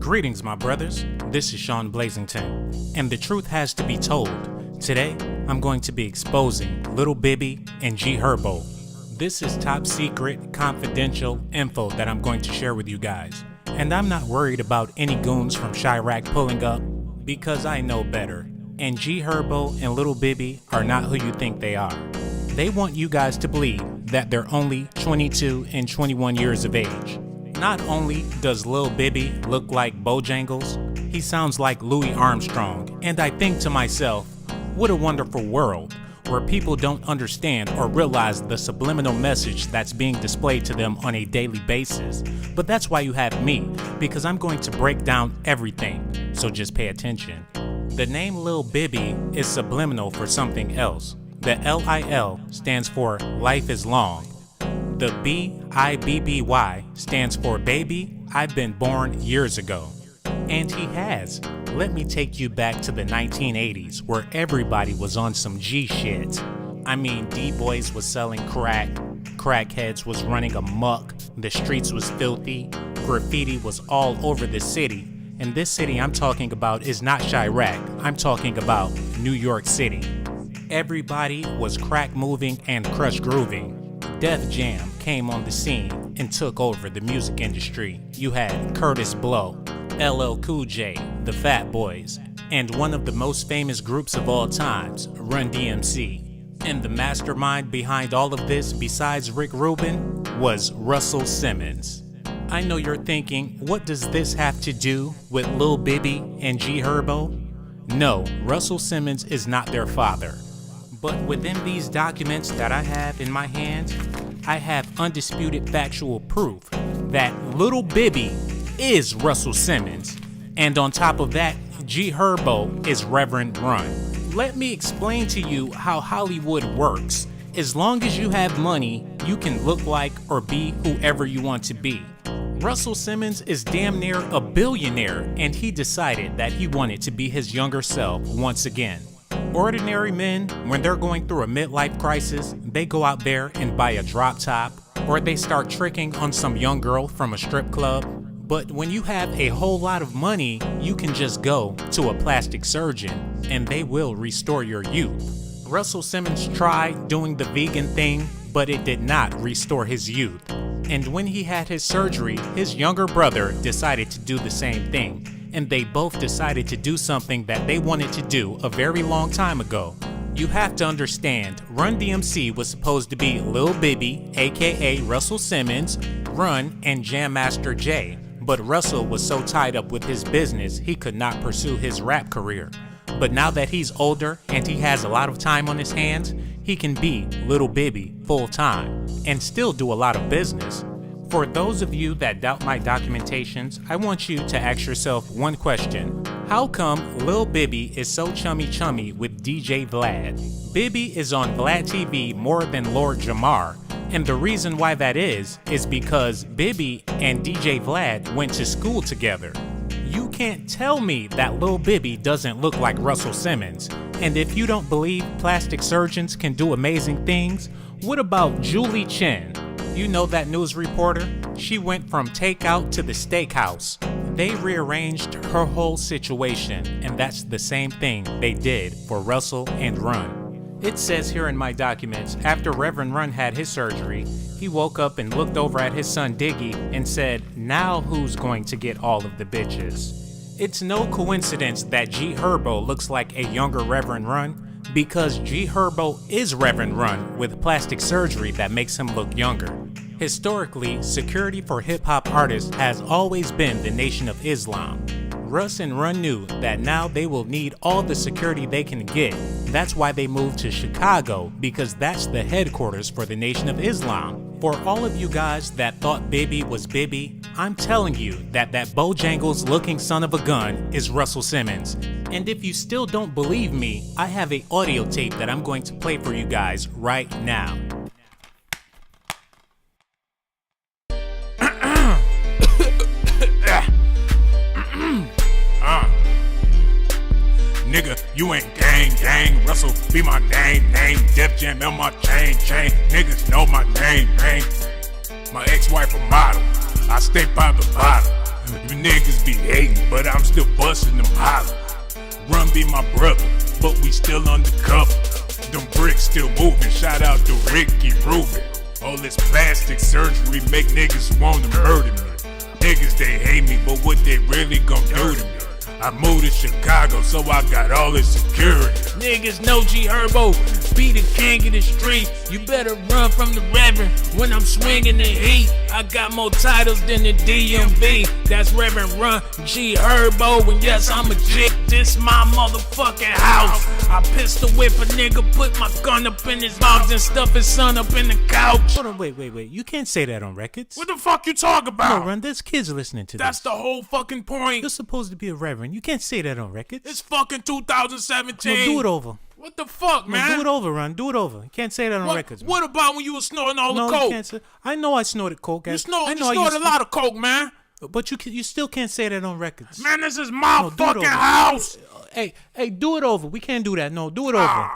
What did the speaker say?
Greetings, my brothers. This is Sean Blazington, and the truth has to be told. Today, I'm going to be exposing Lil Bibby and Hrbo. This is top secret, confidential info that I'm going to share with you guys. And I'm not worried about any goons from Chiraq pulling up, because I know better. And Hrbo and Lil Bibby are not who you think they are. They want you guys to believe that they're only 22 and 21 years of age. Not only does Lil Bibby look like Bojangles, he sounds like Louis Armstrong, and I think to myself, what a wonderful world where people don't understand or realize the subliminal message that's being displayed to them on a daily basis. But that's why you have me, because I'm going to break down everything, so just pay attention. The name Lil Bibby is subliminal for something else. The LIL stands for Life is Long. The BIBBY stands for Baby, I've been born years ago. And he has. Let me take you back to the 1980s where everybody was on some G shit. I mean, D-boys was selling crack, crackheads was running amok, the streets was filthy, graffiti was all over the city. And this city I'm talking about is not Chiraq, I'm talking about New York City. Everybody was crack moving and crush grooving. Def Jam came on the scene and took over the music industry. You had Curtis Blow, LL Cool J, the Fat Boys, and one of the most famous groups of all times, Run DMC. And the mastermind behind all of this, besides Rick Rubin, was Russell Simmons. I know you're thinking, what does this have to do with Lil Bibby and Hrbo? No, Russell Simmons is not their father. But within these documents that I have in my hand, I have undisputed factual proof that Lil Bibby is Russell Simmons. And on top of that, Hrbo is Reverend Run. Let me explain to you how Hollywood works. As long as you have money, you can look like or be whoever you want to be. Russell Simmons is damn near a billionaire, and he decided that he wanted to be his younger self once again. Ordinary men, when they're going through a midlife crisis, they go out there and buy a drop top, or they start tricking on some young girl from a strip club. But when you have a whole lot of money, you can just go to a plastic surgeon, and they will restore your youth. Russell Simmons tried doing the vegan thing, but it did not restore his youth. And when he had his surgery, his younger brother decided to do the same thing. And they both decided to do something that they wanted to do a very long time ago. You have to understand, Run DMC was supposed to be Lil Bibby, aka Russell Simmons, Run, and Jam Master Jay. But Russell was so tied up with his business, he could not pursue his rap career. But now that he's older and he has a lot of time on his hands, he can be Lil Bibby full time and still do a lot of business. For those of you that doubt my documentations, I want you to ask yourself one question. How come Lil Bibby is so chummy with DJ Vlad? Bibby is on Vlad TV more than Lord Jamar, and the reason why that is because Bibby and DJ Vlad went to school together. You can't tell me that Lil Bibby doesn't look like Russell Simmons. And if you don't believe plastic surgeons can do amazing things, what about Julie Chen? You know that news reporter? She went from takeout to the steakhouse. They rearranged her whole situation, and that's the same thing they did for Russell and Run. It says here in my documents, after Reverend Run had his surgery, he woke up and looked over at his son Diggy and said, now who's going to get all of the bitches? It's no coincidence that Hrbo looks like a younger Reverend Run, because Hrbo is Reverend Run with plastic surgery that makes him look younger. Historically, security for hip-hop artists has always been the Nation of Islam. Russ and Run knew that now they will need all the security they can get. That's why they moved to Chicago, because that's the headquarters for the Nation of Islam. For all of you guys that thought Bibby was Bibby, I'm telling you that Bojangles looking son of a gun is Russell Simmons. And if you still don't believe me, I have an audio tape that I'm going to play for you guys right now. Nigga, you ain't gang, Russell be my name, Def Jam on my chain, Niggas know my name, My ex-wife a model, I stay by the bottle. You niggas be hating, but I'm still busting them holler. Run be my brother, but we still undercover. Them bricks still moving, shout out to Ricky Rubin. All this plastic surgery make niggas wanna murder me. Niggas, they hate me, but what they really gon' do to me? I moved to Chicago, so I got all this security. Niggas know Hrbo, be the king of the street. You better run from the Reverend when I'm swinging the heat. I got more titles than the DMV. That's Reverend Run Hrbo, and yes, I'm a G. This my motherfucking house. I pistol whip a nigga, put my gun up in his mouth and stuff his son up in the couch. Hold on, wait. You can't say that on records. What the fuck you talk about? No, Run, there's kids listening to That's this. the whole fucking point. You're supposed to be a reverend. You can't say that on records. It's fucking 2017. No, do it over. What the fuck, man? No, do it over, Run. Do it over. You can't say that on records. Man. What about when you was snorting all No, the coke? you can't say. I know I snorted coke. You snorted a lot of coke, man. But you still can't say that on records. Man, this is my No, do it fucking over. house. Hey, do it over. We can't do that. No, do it over.